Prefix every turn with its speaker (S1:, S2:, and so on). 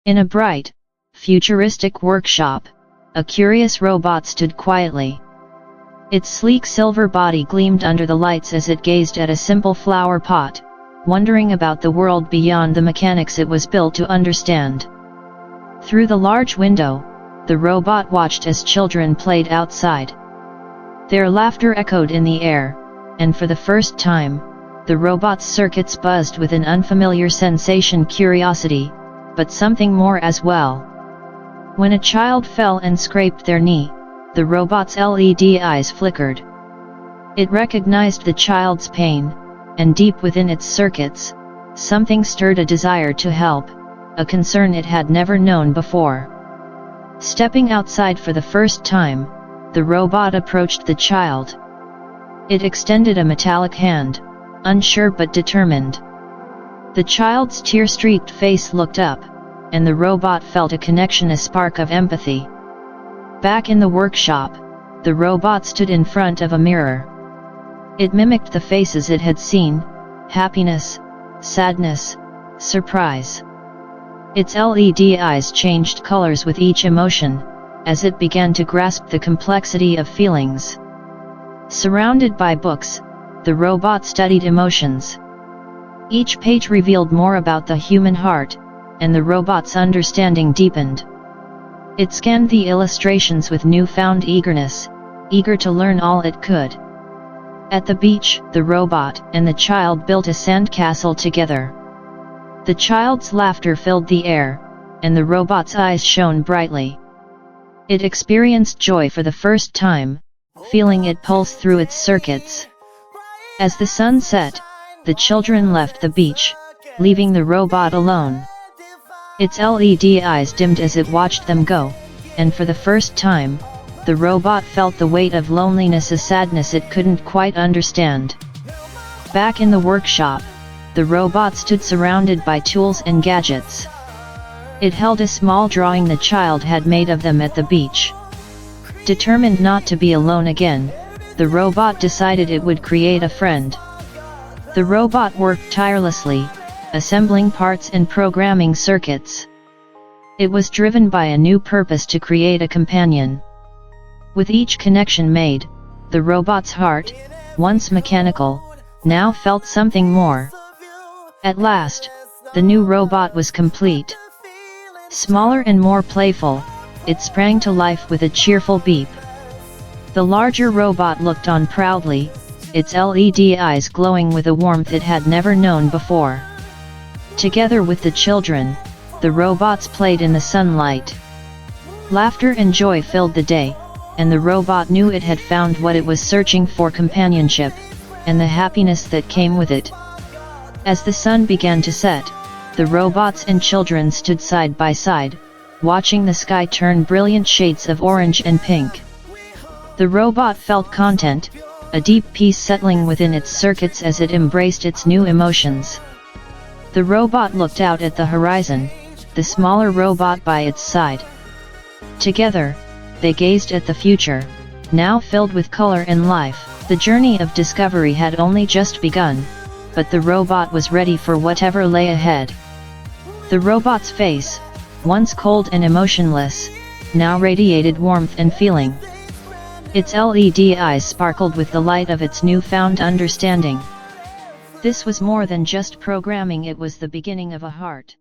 S1: In a bright, futuristic workshop, a curious robot stood quietly. Its sleek silver body gleamed under the lights as it gazed at a simple flower pot, wondering about the world beyond the mechanics it was built to understand. Through the large window, the robot watched as children played outside. Their laughter echoed in the air, and for the first time, the robot's circuits buzzed with an unfamiliar sensation: curiosity, but something more as well. When a child fell and scraped their knee, the robot's LED eyes flickered. It recognized the child's pain, and deep within its circuits, something stirred a desire to help, a concern it had never known before. Stepping outside for the first time, the robot approached the child. It extended a metallic hand, unsure but determined. The child's tear-streaked face looked up, and the robot felt a connection, a spark of empathy. Back in the workshop, the robot stood in front of a mirror. It mimicked the faces it had seen: happiness, sadness, surprise. Its LED eyes changed colors with each emotion, as it began to grasp the complexity of feelings. Surrounded by books, the robot studied emotions. Each page revealed more about the human heart, and the robot's understanding deepened. It scanned the illustrations with newfound eagerness, eager to learn all it could. At the beach, the robot and the child built a sandcastle together. The child's laughter filled the air, and the robot's eyes shone brightly. It experienced joy for the first time, feeling it pulse through its circuits. As the sun set, the children left the beach, leaving the robot alone. Its LED eyes dimmed as it watched them go, and for the first time, the robot felt the weight of loneliness, a sadness it couldn't quite understand. Back in the workshop, the robot stood surrounded by tools and gadgets. It held a small drawing the child had made of them at the beach. Determined not to be alone again, the robot decided it would create a friend. The robot worked tirelessly, assembling parts and programming circuits. It was driven by a new purpose: to create a companion. With each connection made, the robot's heart, once mechanical, now felt something more. At last, the new robot was complete. Smaller and more playful, it sprang to life with a cheerful beep. The larger robot looked on proudly, its LED eyes glowing with a warmth it had never known before. Together with the children, the robots played in the sunlight. Laughter and joy filled the day, and the robot knew it had found what it was searching for: companionship, and the happiness that came with it. As the sun began to set, the robots and children stood side by side, watching the sky turn brilliant shades of orange and pink. The robot felt content, a deep peace settling within its circuits as it embraced its new emotions. The robot looked out at the horizon, the smaller robot by its side. Together, they gazed at the future, now filled with color and life. The journey of discovery had only just begun, but the robot was ready for whatever lay ahead. The robot's face, once cold and emotionless, now radiated warmth and feeling. Its LED eyes sparkled with the light of its newfound understanding. This was more than just programming, it was the beginning of a heart.